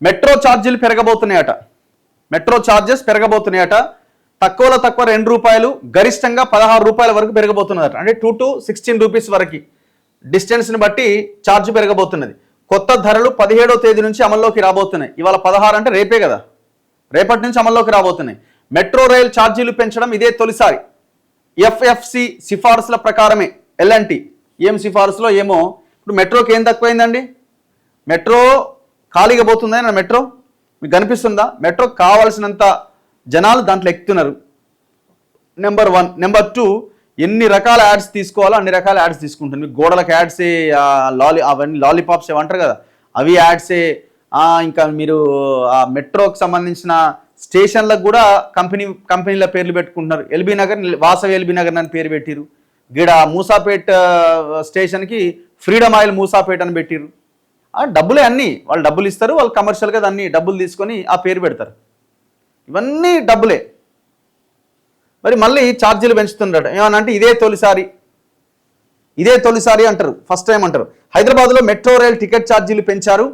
Metro ఛార్జీలు పెరగబోతున్నాయట. Metro charges పెరగబోతున్నాయట. తక్కువలో తక్కువ ₹2, గరిష్టంగా ₹16 వరకు పెరగబోతున్నదట. అంటే 2 to 16 రూపీస్ వరకు డిస్టెన్స్ని బట్టి ఛార్జ్ పెరగబోతున్నది. కొత్త ధరలు 17వ తేదీ నుంచి అమల్లోకి రాబోతున్నాయి. ఇవాళ 16 అంటే రేపే కదా, రేపటి నుంచి అమల్లోకి రాబోతున్నాయి. మెట్రో రైల్ ఛార్జీలు పెంచడం ఇదే తొలిసారి. ఎఫ్ఎఫ్సి సిఫార్సుల ప్రకారమే. ఎల్ఎన్టీ ఏం సిఫార్సులో ఏమో. ఇప్పుడు మెట్రోకి ఏం తక్కువైందండి? మెట్రో ఖాళీగా పోతుందా? మెట్రో మీకు కనిపిస్తుందా? మెట్రో కావాల్సినంత జనాలు దాంట్లో ఎక్కుతున్నారు. నెంబర్ 1. నెంబర్ 2, ఎన్ని రకాల యాడ్స్ తీసుకోవాలో అన్ని రకాల యాడ్స్ తీసుకుంటుంది. మీకు గోడలకు యాడ్సే, అవన్నీ లాలీపాప్స్ ఏమంటారు కదా, అవి యాడ్సే. ఇంకా మీరు ఆ మెట్రోకి సంబంధించిన స్టేషన్లకు కూడా కంపెనీల పేర్లు పెట్టుకుంటున్నారు. ఎల్బీ నగర్, వాసవి ఎల్బీ నగర్ అని పేరు పెట్టిరు. గిడ మూసాపేట్ స్టేషన్కి ఫ్రీడమ్ ఆయిల్ మూసాపేట్ అని పెట్టిరు. డబ్బులే అన్నీ. వాళ్ళు డబ్బులు ఇస్తారు, వాళ్ళు కమర్షియల్గా దాన్ని డబ్బులు తీసుకొని ఆ పేరు పెడతారు. ఇవన్నీ డబ్బులే. మరి మళ్ళీ ఛార్జీలు పెంచుతుండట. ఏమనంటే ఇదే తొలిసారి అంటారు, ఫస్ట్ టైం అంటారు. హైదరాబాద్లో మెట్రో రైల్ టికెట్ ఛార్జీలు పెంచారు.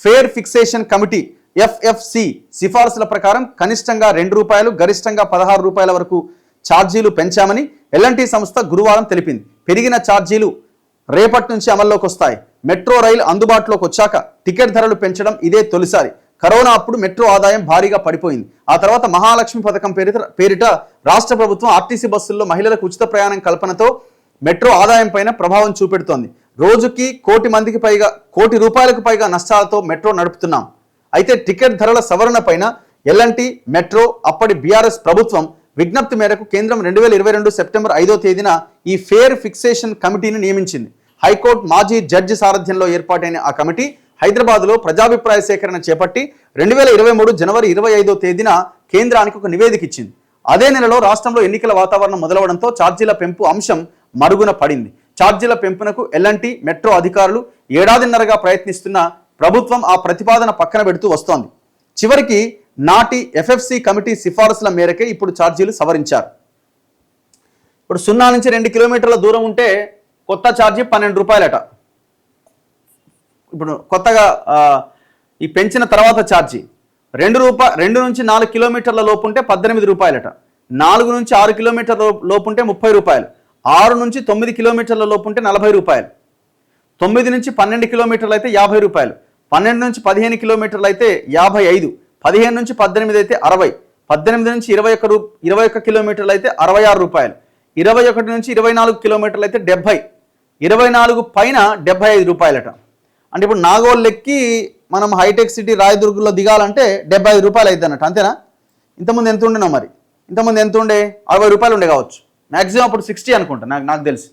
ఫేర్ ఫిక్సేషన్ కమిటీ ఎఫ్ఎఫ్సి సిఫార్సుల ప్రకారం కనిష్టంగా ₹2, గరిష్టంగా ₹16 వరకు ఛార్జీలు పెంచామని ఎల్ఎన్టీ సంస్థ గురువారం తెలిపింది. పెరిగిన ఛార్జీలు రేపటి నుంచి అమల్లోకి వస్తాయి. మెట్రో రైలు అందుబాటులోకి వచ్చాక టికెట్ ధరలు పెంచడం ఇదే తొలిసారి. కరోనా అప్పుడు మెట్రో ఆదాయం భారీగా పడిపోయింది. ఆ తర్వాత మహాలక్ష్మి పథకం పేరిట రాష్ట్ర ప్రభుత్వం ఆర్టీసీ బస్సుల్లో మహిళలకు ఉచిత ప్రయాణం కల్పనతో మెట్రో ఆదాయం పైన ప్రభావం చూపెడుతోంది. రోజుకి ₹1 కోటి పైగా నష్టాలతో మెట్రో నడుపుతున్నాం. అయితే టికెట్ ధరల సవరణ పైన ఎల్ఎన్టీ, మెట్రో, అప్పటి బీఆర్ఎస్ ప్రభుత్వం విజ్ఞప్తి మేరకు కేంద్రం 2022 సెప్టెంబర్ 5వ తేదీన ఈ ఫేర్ ఫిక్సేషన్ కమిటీని నియమించింది. హైకోర్టు మాజీ జడ్జి సారథ్యంలో ఏర్పాటైన ఆ కమిటీ హైదరాబాద్లో ప్రజాభిప్రాయ సేకరణ చేపట్టి 2023 జనవరి 25వ తేదీన కేంద్రానికి ఒక నివేదిక ఇచ్చింది. అదే నెలలో రాష్ట్రంలో ఎన్నికల వాతావరణం మొదలవడంతో ఛార్జీల పెంపు అంశం మరుగున పడింది. ఛార్జీల పెంపునకు ఎల్ఎన్టీ, మెట్రో అధికారులు ఏడాదిన్నరగా ప్రయత్నిస్తున్న ప్రభుత్వం ఆ ప్రతిపాదన పక్కన పెడుతూ వస్తోంది. చివరికి నాటి ఎఫ్ఎఫ్సి కమిటీ సిఫారసుల మేరకే ఇప్పుడు ఛార్జీలు సవరించారు. ఇప్పుడు 0 నుంచి 2 కిలోమీటర్ల దూరం ఉంటే కొత్త ఛార్జీ ₹12. ఇప్పుడు కొత్తగా ఈ పెంచిన తర్వాత ఛార్జీ ₹2 నుంచి 4 కిలోమీటర్ల లోపు ఉంటే ₹18. 4 నుంచి 6 కిలోమీటర్ల లోపు ఉంటే ₹30. 6 నుంచి 9 కిలోమీటర్ల లోపు ఉంటే ₹40. 9 నుంచి 12 కిలోమీటర్లు అయితే ₹50. 12 నుంచి 15 కిలోమీటర్లు అయితే 55. 15 నుంచి 18 అయితే 60. 18 నుంచి 21 కిలోమీటర్లు అయితే ₹66. 21 నుంచి 24 కిలోమీటర్లు అయితే 70. 24 పైన ₹75. అంటే ఇప్పుడు నాగోల్ ఎక్కి మనం హైటెక్ సిటీ రాయదుర్గంలో దిగాలంటే ₹75 అయితే అన్నట్టు, అంతేనా? ఇంతకుముందు ఎంత ఉండినా మరి? ఇంతకుముందు ఎంత ఉండే? ₹60 ఉండే కావచ్చు మ్యాక్సిమం. అప్పుడు 60 అనుకుంటా నాకు తెలిసి.